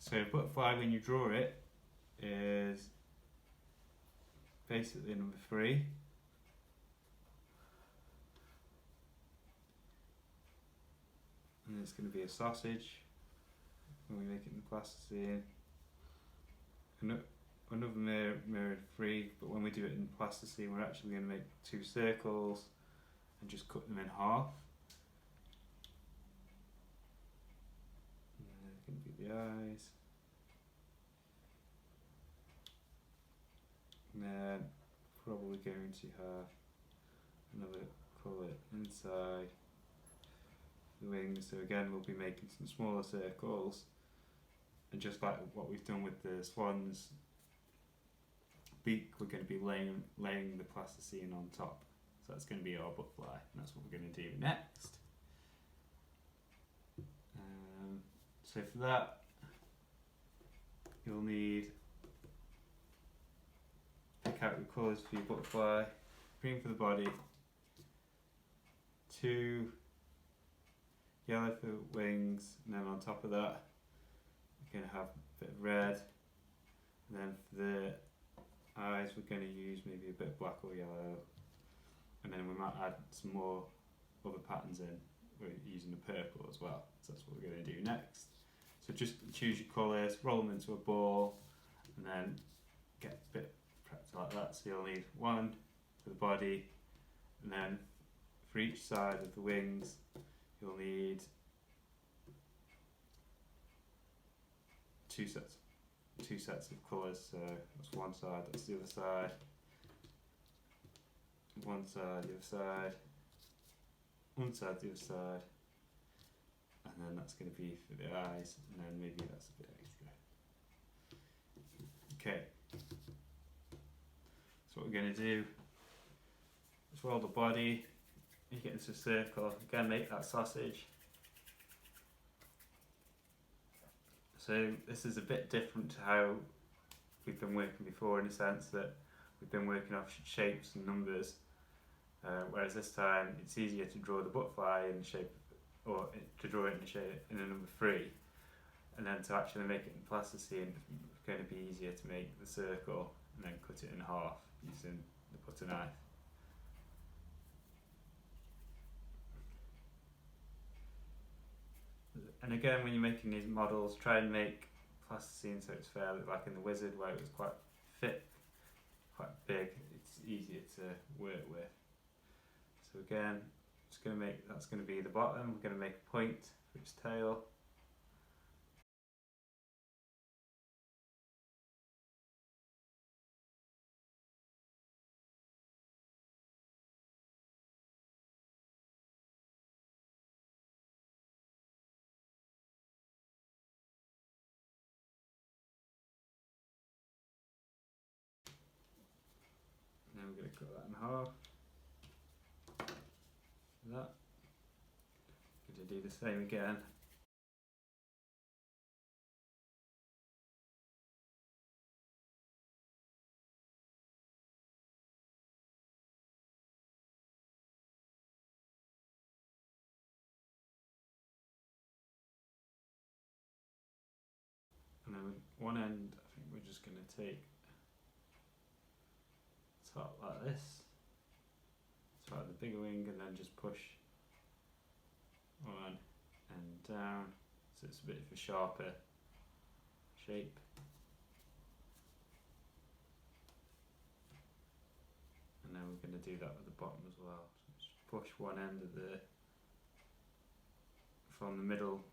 So butterfly, when you draw it, is basically number 3. And it's going to be a sausage when we make it in the plasticine. Another mirrored 3, but when we do it in plasticine, we're actually going to make 2 circles and just cut them in half. And there's going to be the eyes. And then probably going to have another colour inside the wings. So again, we'll be making some smaller circles, and just like what we've done with the swan's beak, we're going to be laying the plasticine on top. So that's going to be our butterfly, and that's what we're going to do next. So for that, you'll need pick out your colours for your butterfly. Green for the body, 2 yellow for wings, and then on top of that we're going to have a bit of red, and then for the eyes we're going to use maybe a bit of black or yellow, and then we might add some more other patterns in. We're using the purple as well, so that's what we're going to do next. So just choose your colours, roll them into a ball, and then get a bit prepped like that. So you'll need 1 for the body, and then for each side of the wings you'll need 2 sets of colours. So that's one side, that's the other side, one side, the other side, one side, the other side, and then that's going to be for the eyes, and then maybe that's a bit extra. Okay, so what we're going to do is roll the body, you get into a circle, again make that sausage. So this is a bit different to how we've been working before, in the sense that we've been working off shapes and numbers, whereas this time it's easier to draw the butterfly in the shape, or to draw it in the shape in a number 3, and then to actually make it in plasticine it's going to be easier to make the circle and then cut it in half using the butter knife. And again, when you're making these models, try and make plasticine so it's fairly, like in the wizard where it was quite thick, quite big, it's easier to work with. So again, just going to make, that's going to be the bottom, we're going to make a point for its tail. And then we're going to cut that in half. That. Going to do the same again. And then one end, I think we're just going to take top like this, start the bigger wing, and then just push on and down, so it's a bit of a sharper shape. And then we're going to do that with the bottom as well. So just push one end of the, from the middle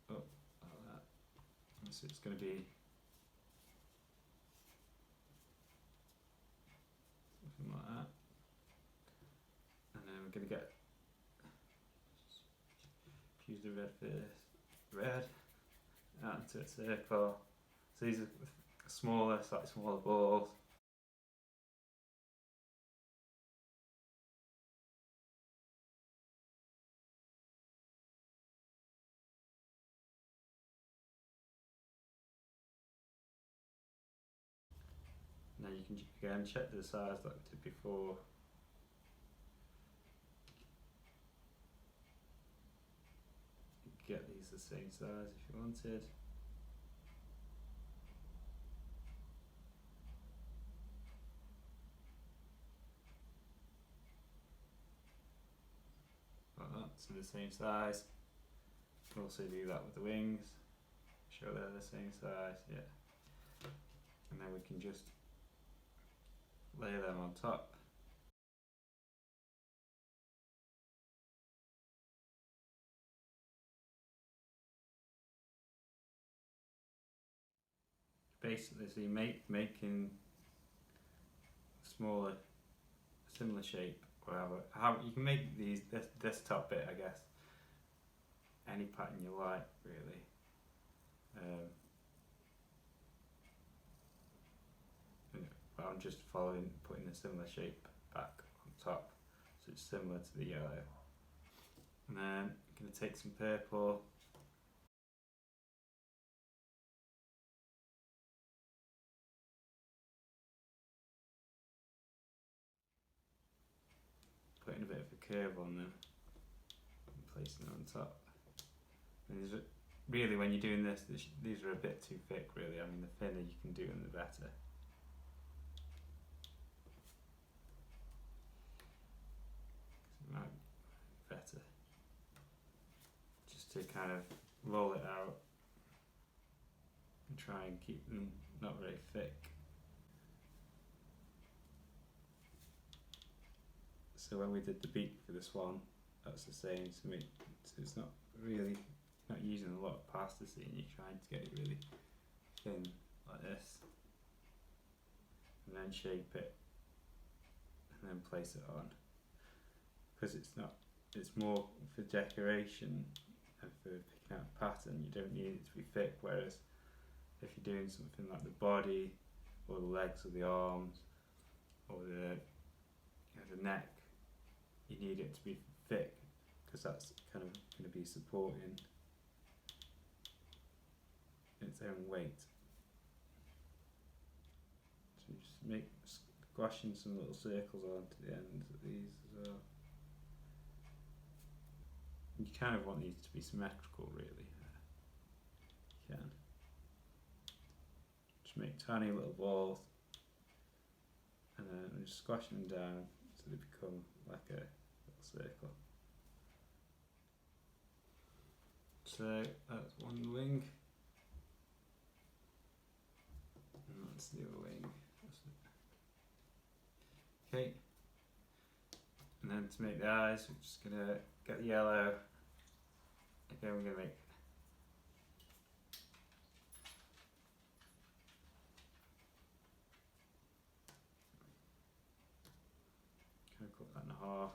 up like that. And so it's going to be something like that. And then we're going to get, use the red first, red, out into a circle. So these are smaller, slightly smaller balls. Now you can again check the size like we did before. Get these the same size if you wanted. Like that, so the same size. You can also do that with the wings. Show they're the same size, yeah. And then we can just layer them on top. Basically, so you're making smaller, similar shape, whatever. How you can make this top bit, I guess, any pattern you like, really. But I'm just putting a similar shape back on top, so it's similar to the yellow. And then I'm going to take some purple. Putting a bit of a curve on them and placing them on top. And these are, really, when you're doing this, these are a bit too thick, really. I mean, the thinner you can do them, the better. It might be better just to kind of roll it out and try and keep them not very thick. So when we did the beak for this one, that's the same to me. So it's not really, not using a lot of plasticine, you're trying to get it really thin like this, and then shape it, and then place it on. Because it's more for decoration and for picking out a pattern. You don't need it to be thick, whereas if you're doing something like the body, or the legs, or the arms, or the neck, you need it to be thick, because that's kind of going to be supporting its own weight. So just squashing some little circles onto the ends of these as well. You kind of want these to be symmetrical, really. You can. Just make tiny little balls, and then I'm just squashing them down so they become like a little circle. So that's one wing, and that's the other wing. Okay, and then to make the eyes, we're just gonna get the yellow. Again, we're gonna make kind of cut that in half.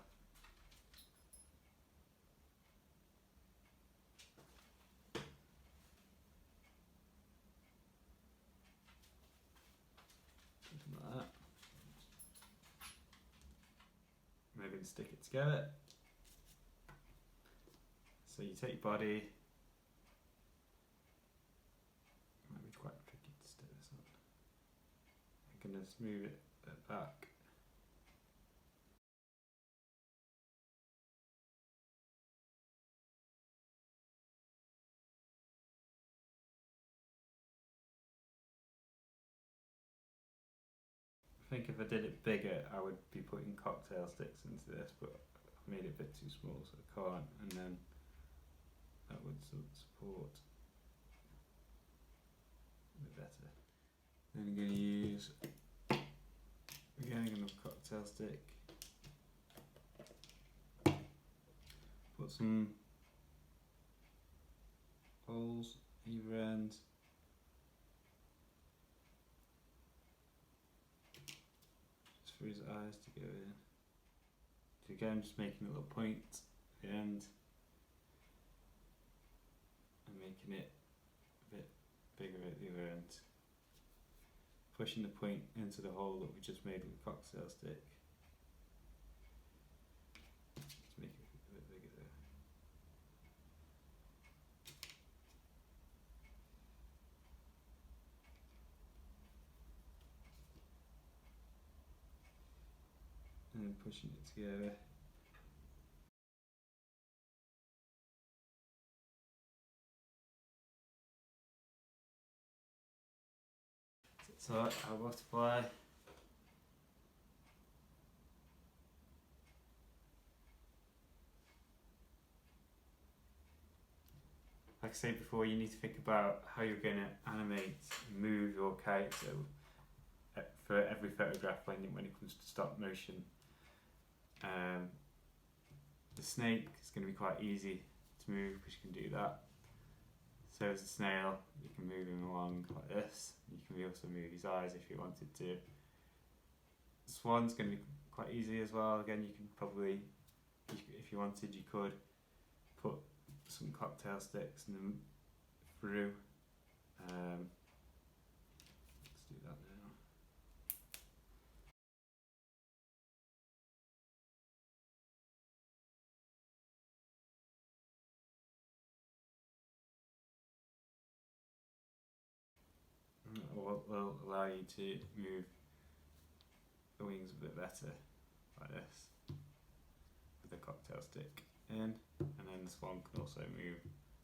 Like that. Maybe stick it together. So you take your body. It might be quite tricky to stick this on. I'm going to smooth it back. I think if I did it bigger, I would be putting cocktail sticks into this, but I made it a bit too small, so I can't, and then that would support a bit better. Then I'm going to use, again, another cocktail stick. Put some holes either end. Just for his eyes to go in. So again, just making a little point at the end and making it a bit bigger at the other end. Pushing the point into the hole that we just made with the cocktail stick. Let's make it a bit bigger there. And then pushing it together. So our butterfly. Like I said before, you need to think about how you're going to animate and move your character for every photograph when it comes to stop motion. The snake is going to be quite easy to move because you can do that. So as a snail, you can move him along like this. You can also move his eyes if you wanted to. The swan's going to be quite easy as well. Again, you can probably, if you wanted, you could put some cocktail sticks and them through. Let's do that now. Will allow you to move the wings a bit better, like this, with the cocktail stick in, and then the swan can also move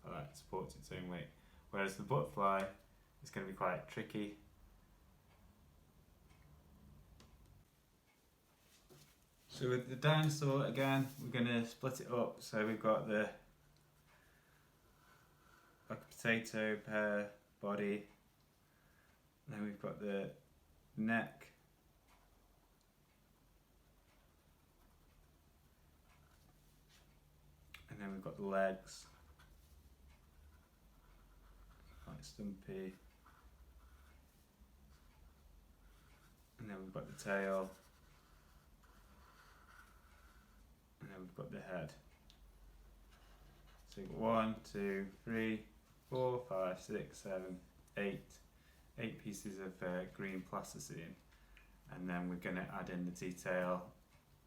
like that, supports its own weight. Whereas the butterfly is going to be quite tricky. So with the dinosaur, again, we're going to split it up. So we've got the like a potato pear body. Then we've got the neck, and then we've got the legs, quite stumpy, and then we've got the tail, and then we've got the head. So you've got 1, 2, 3, 4, 5, 6, 7, 8. 8 pieces of green plasticine, and then we're going to add in the detail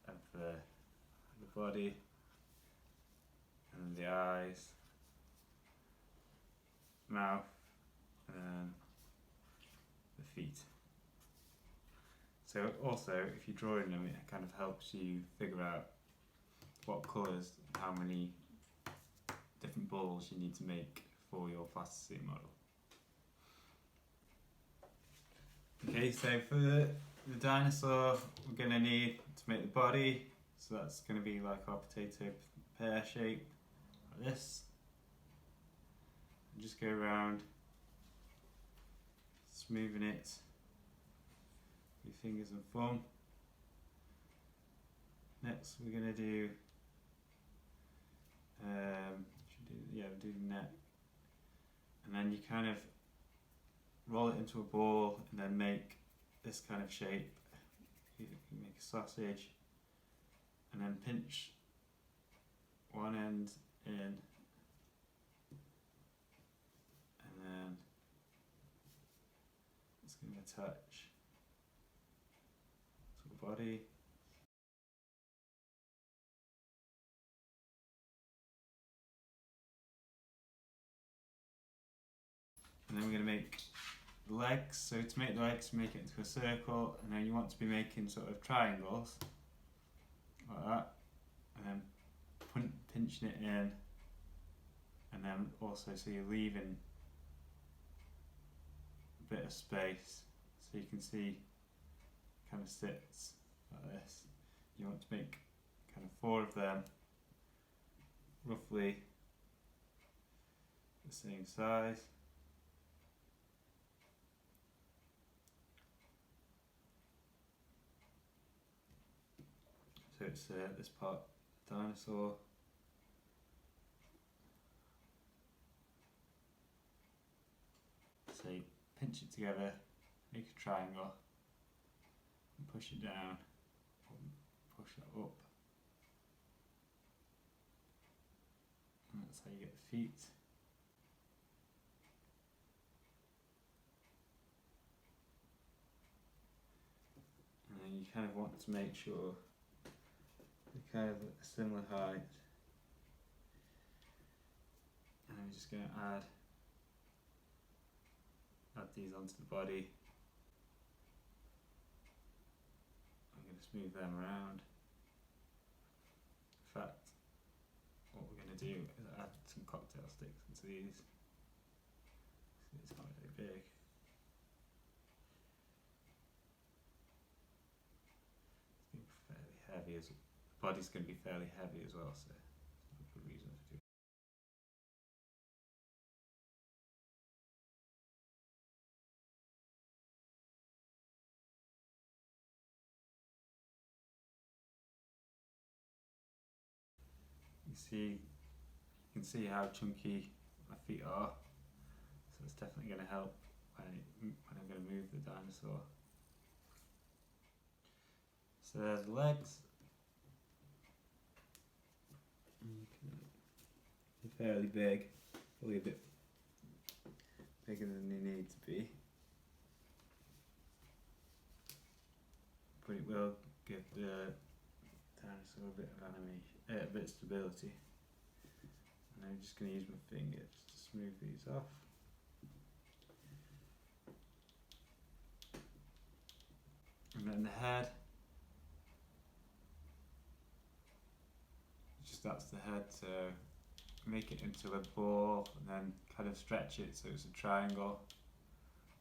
of the body and the eyes, mouth, and then the feet. So also, if you're drawing them, it kind of helps you figure out what colours and how many different balls you need to make for your plasticine model. Okay, so for the dinosaur, we're going to need to make the body, so that's going to be like our potato pear shape, like this. And just go around, smoothing it with your fingers and thumb. Next, we're going to do, do the neck, and then you kind of roll it into a ball and then make this kind of shape. You make a sausage and then pinch one end in, and then it's going to attach to the body. And then we're going to make the legs. So to make the legs, make it into a circle, and then you want to be making sort of triangles like that, and then pinching it in, and then also so you're leaving a bit of space so you can see it kind of sits like this. You want to make kind of 4 of them roughly the same size. So it's this part, dinosaur. So you pinch it together, make a triangle, and push it down, push that up. And that's how you get the feet. And then you kind of want to make sure they're kind of a similar height. And I'm just going to add these onto the body. I'm going to smooth them around. In fact, what we're going to do is add some cocktail sticks into these. It's not very big. body's going to be fairly heavy as well, so that's a good reason to do it. You can see how chunky my feet are, so it's definitely going to help when I'm going to move the dinosaur. So there's the legs. They're fairly big, probably a bit bigger than they need to be, but it will give the dinosaur a bit of animation, a bit of stability. And I'm just going to use my finger just to smooth these off. And then the head, just that's the head, so make it into a ball and then kind of stretch it so it's a triangle,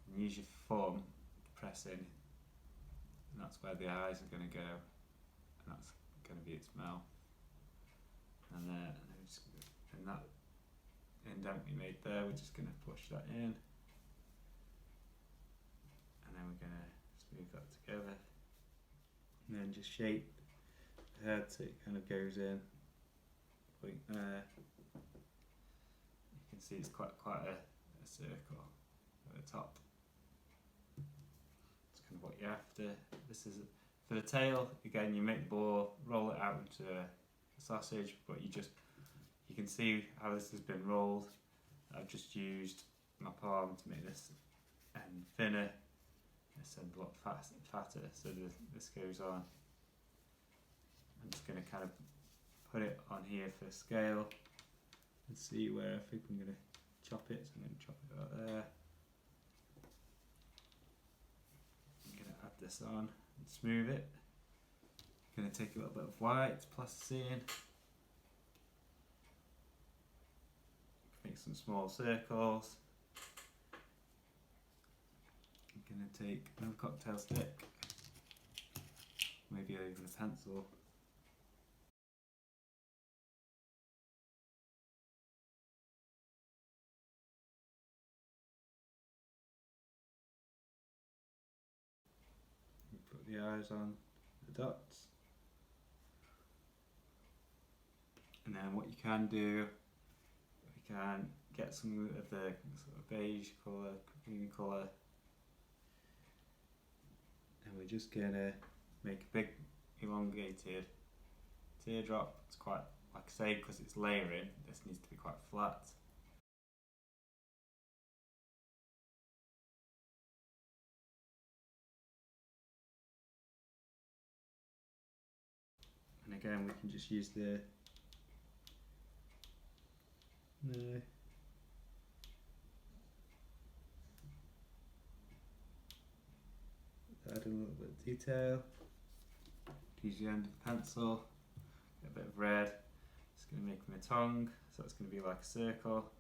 and use your thumb to press in, and that's where the eyes are going to go, and that's going to be its mouth. And then that indent we made there, we're just going to push that in, and then we're going to smooth that together, and then just shape the head so it kind of goes in, point there. You can see it's quite a circle at the top. It's kind of what you're after. This is for the tail. Again, you make the ball, roll it out into a sausage, but you can see how this has been rolled. I've just used my palm to make this end thinner, this end a lot fatter, so this goes on. I'm just going to kind of put it on here for scale and see where I think I'm going to chop it, so I'm going to chop it out there. I'm going to add this on and smooth it. I'm going to take a little bit of white plasticine, make some small circles. I'm going to take another cocktail stick, maybe even a pencil. Put the eyes on the dots. And then what you can do, we can get some of the sort of beige colour, green colour, and we're just going to make a big elongated teardrop. It's quite, like I say, because it's layering, this needs to be quite flat. And again, we can just use the add a little bit of detail. Use the end of the pencil, get a bit of red. It's going to make my tongue, so it's going to be like a circle.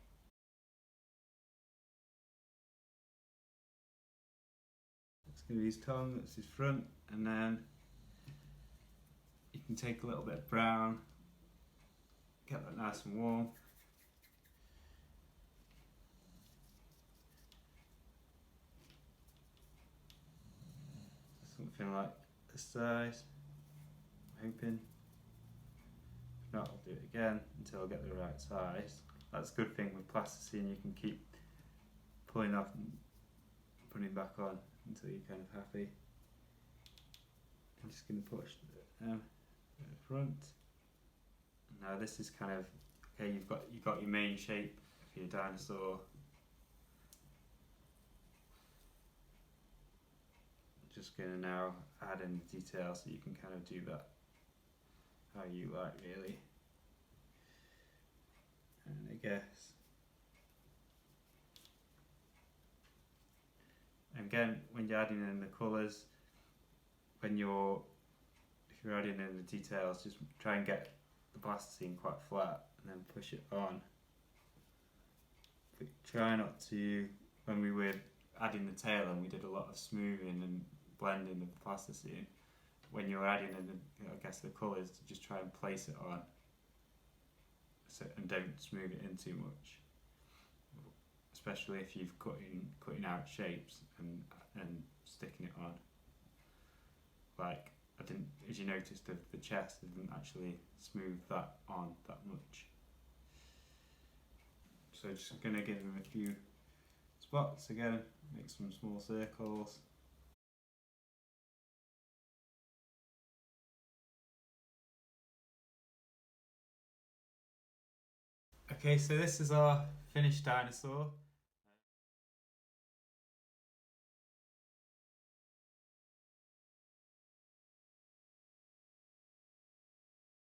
It's going to be his tongue, that's his front, and then you can take a little bit of brown, get that nice and warm. Something like this size, I'm hoping. If not, I'll do it again until I get the right size. That's a good thing with plasticine, you can keep pulling off and putting it back on until you're kind of happy. I'm just going to push the front. Now this is kind of, okay, you've got your main shape for your dinosaur. Just going to now add in the detail so you can kind of do that how you like, really. And I guess, again, when you're adding in the colours, if you're adding in the details, just try and get the plasticine quite flat and then push it on. But try not to, when we were adding the tail and we did a lot of smoothing and blending of the plasticine, when you're adding in, I guess, the colours, to just try and place it on, and don't smooth it in too much. Especially if you've cutting out shapes and sticking it on. Like, I didn't, as you noticed, the chest, I didn't actually smooth that on that much. So just gonna give him a few spots again, make some small circles. Okay, so this is our finished dinosaur.